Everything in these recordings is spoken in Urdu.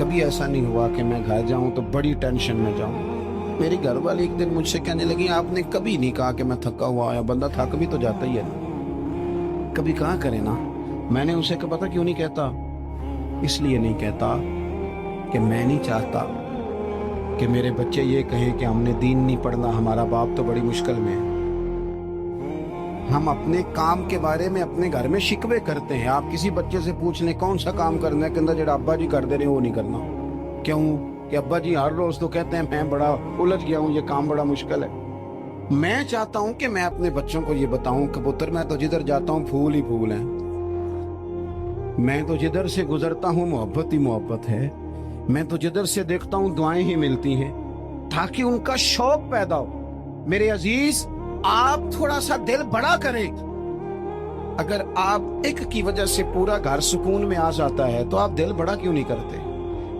کبھی ایسا نہیں ہوا کہ میں گھر جاؤں تو بڑی ٹینشن میں جاؤں. میری گھر والی ایک دن مجھ سے کہنے لگی آپ نے کبھی نہیں کہا کہ میں تھکا ہوا آیا. بندہ تھک بھی تو جاتا ہی ہے نا, کبھی کہاں کرے نا. میں نے اسے پتا کیوں نہیں کہتا؟ اس لیے نہیں کہتا کہ میں نہیں چاہتا کہ میرے بچے یہ کہیں کہ ہم نے دین نہیں پڑھنا, ہمارا باپ تو بڑی مشکل میں ہے. ہم اپنے کام کے بارے میں اپنے گھر میں شکوے کرتے ہیں. آپ کسی بچے سے پوچھ لیں کون سا کام کرنا ہے, کہ جڑا ابا جی کر دے رہے ہیں وہ نہیں کرنا. کیوں کہ ابا جی ہر روز تو کہتے ہیں میں بڑا الجھ گیا ہوں, یہ کام بڑا مشکل ہے. میں چاہتا ہوں کہ میں اپنے بچوں کو یہ بتاؤں کہ پتر میں تو جدھر جاتا ہوں پھول ہی پھول ہیں, میں تو جدھر سے گزرتا ہوں محبت ہی محبت ہے, میں تو جدھر سے دیکھتا ہوں دعائیں ہی ملتی ہیں, تاکہ ان کا شوق پیدا ہو. میرے عزیز, آپ تھوڑا سا دل بڑا کریں. اگر آپ ایک کی وجہ سے پورا گھر سکون میں آ جاتا ہے تو آپ دل بڑا کیوں نہیں کرتے؟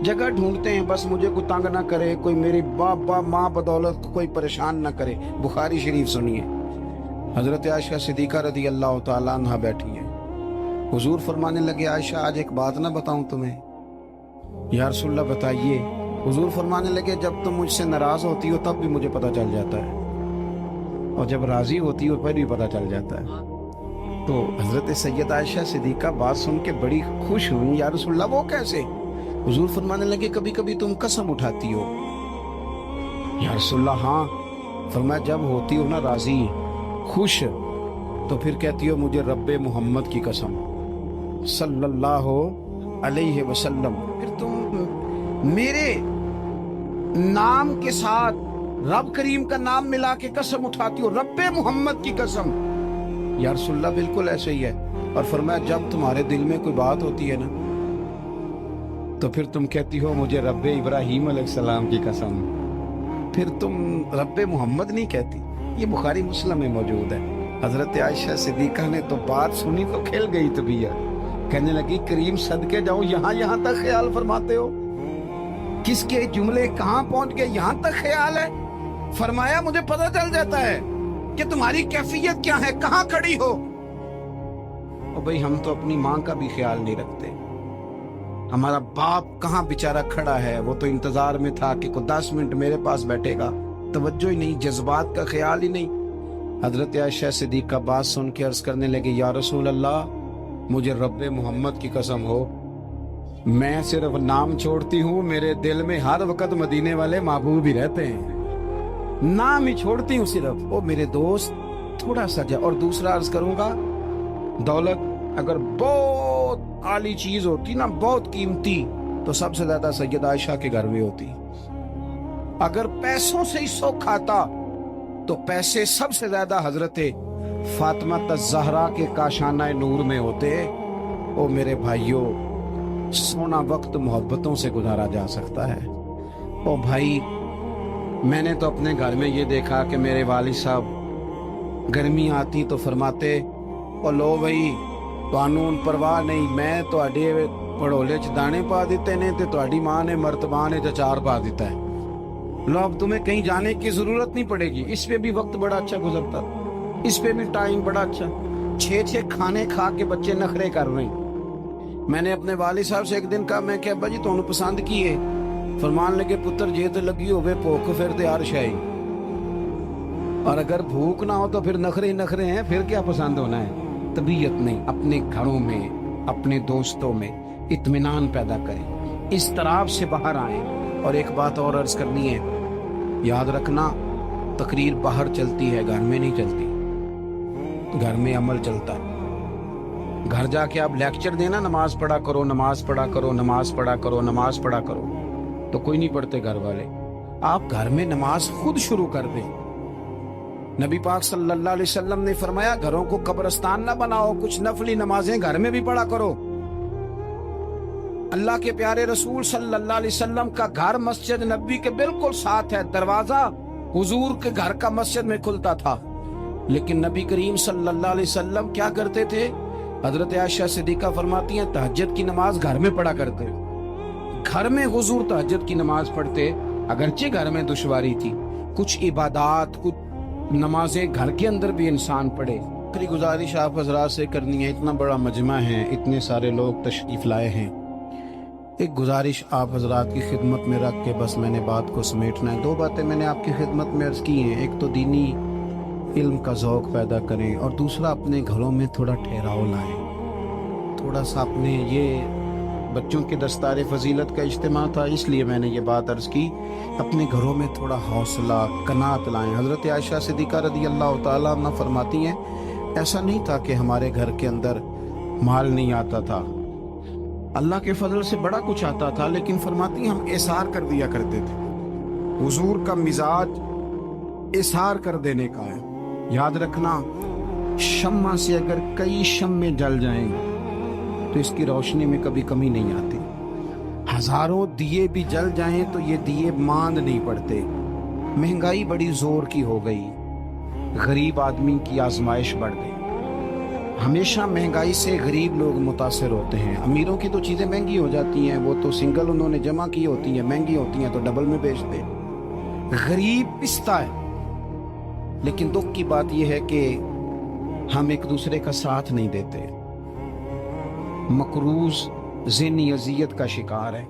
جگہ ڈھونڈتے ہیں بس مجھے کوئی تنگ نہ کرے, کوئی میری باپ ماں بدولت کو کوئی پریشان نہ کرے. بخاری شریف سنیے, حضرت عائشہ صدیقہ رضی اللہ تعالیٰ عنہ بیٹھی ہیں. حضور فرمانے لگے عائشہ آج ایک بات نہ بتاؤں تمہیں؟ یا رسول اللہ بتائیے. حضور فرمانے لگے جب تم مجھ سے ناراض ہوتی ہو تب بھی مجھے پتہ چل جاتا ہے, اور جب راضی ہوتی ہو پھر بھی پتہ چل جاتا ہے. تو حضرت سید عائشہ صدیقہ بات سن کے بڑی خوش ہوئی. یا رسول اللہ وہ کیسے؟ حضور فرمانے لگے کبھی کبھی تم قسم اٹھاتی ہو. یا رسول اللہ ہاں. فرمایا جب ہوتی ہو نا راضی خوش تو پھر کہتی ہو مجھے رب محمد کی قسم صلی اللہ علیہ وسلم. پھر تم میرے نام کے ساتھ رب کریم کا نام ملا کے قسم اٹھاتی ہو رب محمد کی قسم. یا رسول اللہ بالکل ایسے ہی ہے. اور فرمایا جب تمہارے دل میں کوئی بات ہوتی ہے نا تو پھر تم کہتی ہو مجھے رب ابراہیم علیہ السلام کی قسم, پھر تم رب محمد نہیں کہتی. یہ بخاری مسلم میں موجود ہے. حضرت عائشہ صدیقہ نے تو بات سنی تو کھل گئی طبیعت, کہنے لگی کریم صدقے جاؤ یہاں تک خیال فرماتے ہو, کس کے جملے کہاں پہنچ گئے یہاں تک خیال ہے. فرمایا مجھے پتہ چل جاتا ہے کہ تمہاری کیفیت کیا ہے, کہاں کھڑی ہو. اور بھئی ہم تو اپنی ماں کا بھی خیال نہیں رکھتے. ہمارا باپ کہاں بیچارہ کھڑا ہے, وہ تو انتظار میں تھا کہ کوئی 10 منٹ میرے پاس بیٹھے گا. توجہ ہی نہیں, جذبات کا خیال ہی نہیں. حضرت عائشہ صدیقہ بات سن کے عرض کرنے لگے یا رسول اللہ مجھے رب محمد کی قسم ہو میں صرف نام چھوڑتی ہوں, میرے دل میں ہر وقت مدینے والے محبوب ہی رہتے ہیں, نام ہی چھوڑتی ہوں صرف. او میرے دوست تھوڑا سا جا. اور دوسرا عرض کروں گا, دولت اگر بہت عالی چیز ہوتی نا, بہت قیمتی, تو سب سے زیادہ سید عائشہ کے گھر میں ہوتی. اگر پیسوں سے ہی سو کھاتا تو پیسے سب سے زیادہ حضرت فاطمہ الزہرا کے کاشانہ نور میں ہوتے. او میرے بھائیوں, سونا وقت محبتوں سے گزارا جا سکتا ہے. او بھائی, میں نے تو اپنے گھر میں یہ دیکھا کہ میرے والد صاحب گرمی آتی تو فرماتے او لو بھائی قانون پرواہ نہیں, میں تواڈے پڑھولے چ دانے پا دیتے نے تے تواڈی ماں نے مرتبان چ اچار پا دیتا ہے. لو اب تمہیں کہیں جانے کی ضرورت نہیں پڑے گی. اس پہ بھی وقت بڑا اچھا گزرتا, اس پہ بھی ٹائم بڑا اچھا. 6 کھانے کھا کے بچے نخرے کر رہے ہیں. میں نے اپنے والد صاحب سے ایک دن کہا میں کہ ابا جی تمہیں پسند کی ہے؟ فرمان لگے پتر جے تے لگی ہوئے بھوک پھر تے ہر شے, اور اگر بھوک نہ ہو تو پھر نخرے نخرے ہیں, پھر کیا پسند ہونا ہے. طبیعت نہیں, اپنے گھروں میں اپنے دوستوں میں اطمینان پیدا کریں, اس طرح سے باہر آئیں. اور ایک بات اور عرض کرنی ہے, یاد رکھنا تقریر باہر چلتی ہے گھر میں نہیں چلتی. گھر میں عمل چلتا ہے. گھر جا کے آپ لیکچر دینا نماز پڑھا کرو نماز پڑھا کرو نماز پڑھا کرو نماز پڑھا کرو, تو کوئی نہیں پڑھتے گھر والے. آپ گھر میں نماز خود شروع کر دیں. نبی پاک صلی اللہ علیہ وسلم نے فرمایا گھروں کو قبرستان نہ بناؤ, کچھ نفلی نمازیں گھر میں بھی پڑھا کرو. اللہ کے پیارے رسول صلی اللہ علیہ وسلم کا گھر مسجد نبی کے بالکل ساتھ ہے, دروازہ حضور کے گھر کا مسجد میں کھلتا تھا. لیکن نبی کریم صلی اللہ علیہ وسلم کیا کرتے تھے؟ حضرت عائشہ صدیقہ فرماتی ہیں تہجد کی نماز گھر میں پڑھا کرتے. گھر میں حضور تہجد کی نماز پڑھتے, اگرچہ گھر میں دشواری تھی. کچھ عبادات کچھ نمازیں گھر کے اندر بھی انسان پڑھے. آخری گزارش آپ حضرات سے کرنی ہے, اتنا بڑا مجمع ہے, اتنے سارے لوگ تشریف لائے ہیں, ایک گزارش آپ حضرات کی خدمت میں رکھ کے بس میں نے بات کو سمیٹنا ہے. 2 باتیں میں نے آپ کی خدمت میں عرض کی ہیں. ایک تو دینی علم کا ذوق پیدا کریں، اور دوسرا اپنے گھروں میں تھوڑا ٹھہراؤ لائیں. تھوڑا سا اپنے، یہ بچوں کے دستار فضیلت کا اجتماع تھا اس لیے میں نے یہ بات عرض کی، اپنے گھروں میں تھوڑا حوصلہ قناعت لائیں. حضرت عائشہ صدیقہ رضی اللہ تعالیٰ عنہ فرماتی ہیں ایسا نہیں تھا کہ ہمارے گھر کے اندر مال نہیں آتا تھا، اللہ کے فضل سے بڑا کچھ آتا تھا، لیکن فرماتی ہیں ہم احسار کر دیا کرتے تھے. حضور کا مزاج احسار کر دینے کا ہے. یاد رکھنا، شمع سے اگر کئی شمع جل جائیں تو اس کی روشنی میں کبھی کمی نہیں آتی. ہزاروں دیے بھی جل جائیں تو یہ دیے ماند نہیں پڑتے. مہنگائی بڑی زور کی ہو گئی، غریب آدمی کی آزمائش بڑھ گئی. ہمیشہ مہنگائی سے غریب لوگ متاثر ہوتے ہیں. امیروں کی تو چیزیں مہنگی ہو جاتی ہیں، وہ تو سنگل انہوں نے جمع کی ہوتی ہیں، مہنگی ہوتی ہیں تو ڈبل میں بیچتے. غریب پستا ہے. لیکن دکھ کی بات یہ ہے کہ ہم ایک دوسرے کا ساتھ نہیں دیتے. مقروض ذہنی اذیت کا شکار ہے.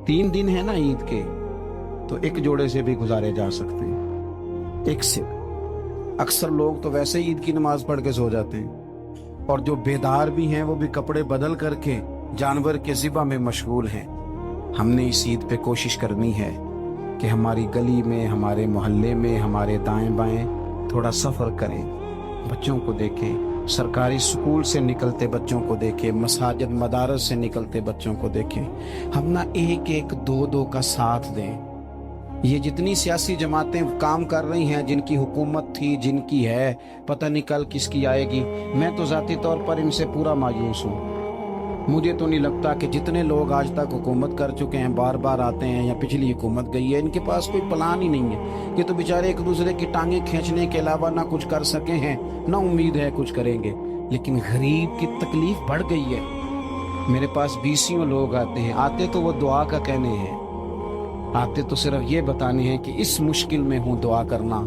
3 دن ہے نا عید کے، تو ایک جوڑے سے بھی گزارے جا سکتے ہیں، ایک سے. اکثر لوگ تو ویسے عید کی نماز پڑھ کے سو جاتے ہیں، اور جو بیدار بھی ہیں وہ بھی کپڑے بدل کر کے جانور کے ذبح میں مشغول ہیں. ہم نے اس عید پہ کوشش کرنی ہے کہ ہماری گلی میں، ہمارے محلے میں، ہمارے دائیں بائیں تھوڑا سفر کریں، بچوں کو دیکھیں، سرکاری سکول سے نکلتے بچوں کو دیکھیں، مساجد مدارس سے نکلتے بچوں کو دیکھیں. ہم نہ ایک ایک 2 کا ساتھ دیں. یہ جتنی سیاسی جماعتیں کام کر رہی ہیں، جن کی حکومت تھی، جن کی ہے، پتہ نہیں کل کس کی آئے گی. میں تو ذاتی طور پر ان سے پورا مایوس ہوں. مجھے تو نہیں لگتا کہ جتنے لوگ آج تک حکومت کر چکے ہیں، بار بار آتے ہیں یا پچھلی حکومت گئی ہے، ان کے پاس کوئی پلان ہی نہیں ہے. یہ تو بیچارے ایک دوسرے کی ٹانگیں کھینچنے کے علاوہ نہ کچھ کر سکے ہیں، نہ امید ہے کچھ کریں گے. لیکن غریب کی تکلیف بڑھ گئی ہے. میرے پاس 20 لوگ آتے ہیں، آتے تو وہ دعا کا کہنے ہیں، آتے تو صرف یہ بتانے ہیں کہ اس مشکل میں ہوں دعا کرنا.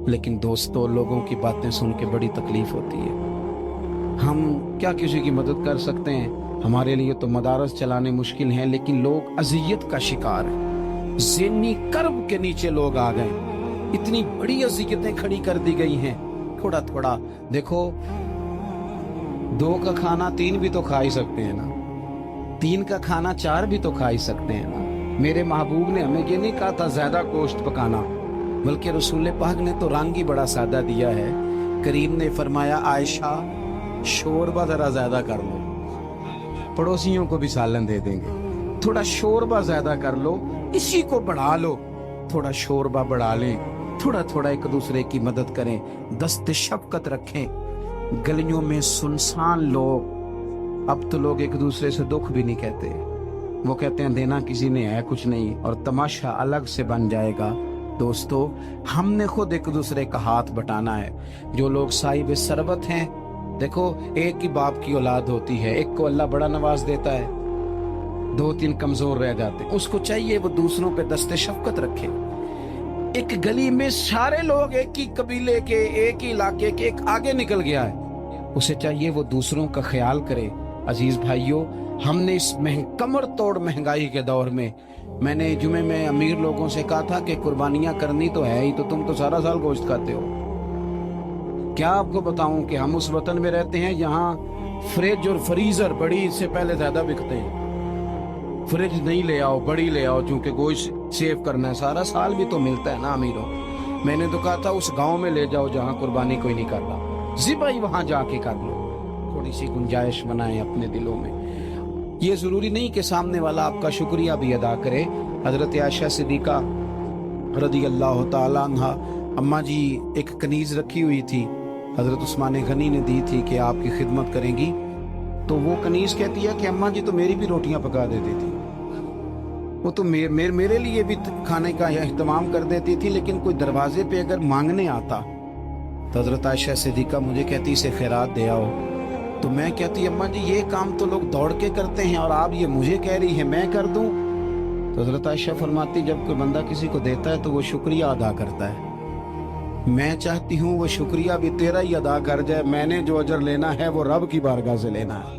لیکن دوستو، لوگوں کی باتیں سن کے بڑی تکلیف ہوتی ہے. ہم کیا کسی کی مدد کر سکتے ہیں؟ ہمارے لیے تو مدارس چلانے مشکل ہیں، لیکن لوگ اذیت کا شکار ہیں. ذہنی کرب کے نیچے لوگ آ گئے. اتنی بڑی اذیتیں کھڑی کر دی گئی ہیں. تھوڑا تھوڑا دیکھو، 2 کا کھانا 3 بھی تو کھا ہی سکتے ہیں نا، 3 کا کھانا 4 بھی تو کھا ہی سکتے ہیں نا. میرے محبوب نے ہمیں یہ نہیں کہا تھا زیادہ گوشت پکانا، بلکہ رسول پاک نے تو رنگ ہی بڑا سادہ دیا ہے. کریم نے فرمایا عائشہ شوربہ ذرا زیادہ کر لو، پڑوسیوں کو بھی سالن دے دیں گے. تھوڑا شوربہ زیادہ کر لو، اسی کو بڑھا لو، تھوڑا شوربہ بڑھا لیں، تھوڑا تھوڑا ایک دوسرے کی مدد کریں، دست شفقت رکھیں. گلیوں میں سنسان لوگ، اب تو لوگ ایک دوسرے سے دکھ بھی نہیں کہتے، وہ کہتے ہیں دینا کسی نے ہے کچھ نہیں، اور تماشا الگ سے بن جائے گا. دوستو، ہم نے خود ایک دوسرے کا ہاتھ بٹانا ہے. جو لوگ صاحب ثروت ہیں، دیکھو ایک ہی باپ کی اولاد ہوتی ہے، ایک کو اللہ بڑا نواز دیتا ہے، 2-3 کمزور رہ جاتے ہیں. اس کو چاہیے وہ دوسروں پہ دست شفقت رکھے. ایک گلی میں سارے لوگ ایک ہی قبیلے کے، ایک ہی علاقے کے، ایک آگے نکل گیا ہے، اسے چاہیے وہ دوسروں کا خیال کرے. عزیز بھائیوں، ہم نے اس کمر توڑ مہنگائی کے دور میں نے جمعے میں امیر لوگوں سے کہا تھا کہ قربانیاں کرنی تو ہے ہی، تو تم تو سارا سال گوشت کھاتے ہو. کیا آپ کو بتاؤں کہ ہم اس وطن میں رہتے ہیں یہاں فریج اور فریزر بڑی سے پہلے زیادہ بکتے ہیں. فریج نہیں لے آؤ، بڑی لے آؤ، چونکہ گوشت سیو کرنا ہے، سارا سال بھی تو ملتا ہے نا امیروں. میں نے تو کہا تھا اس گاؤں میں لے جاؤ جہاں قربانی کوئی نہیں کر رہا، ذبح ہی وہاں جا کے کر لو. تھوڑی سی گنجائش بنائیں اپنے دلوں میں. یہ ضروری نہیں کہ سامنے والا آپ کا شکریہ بھی ادا کرے. حضرت عائشہ صدیقہ رضی اللہ تعالیٰ عنہ، اماں جی ایک کنیز رکھی ہوئی تھی، حضرت عثمان غنی نے دی تھی کہ آپ کی خدمت کریں گی. تو وہ کنیز کہتی ہے کہ اماں جی تو میری بھی روٹیاں پکا دیتی تھی، وہ تو میرے لیے بھی کھانے کا اہتمام کر دیتی تھی، لیکن کوئی دروازے پہ اگر مانگنے آتا تو حضرت عائشہ صدیقہ مجھے کہتی اسے خیرات دے آؤ. تو میں کہتی اماں جی یہ کام تو لوگ دوڑ کے کرتے ہیں اور آپ یہ مجھے کہہ رہی ہیں میں کر دوں. تو حضرت عائشہ فرماتی جب کوئی بندہ کسی کو دیتا ہے تو وہ شکریہ ادا کرتا ہے. میں چاہتی ہوں وہ شکریہ بھی تیرا ہی ادا کر جائے. میں نے جو اجر لینا ہے وہ رب کی بارگاہ سے لینا ہے.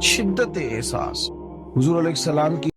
شدت احساس. حضور علیہ السلام کی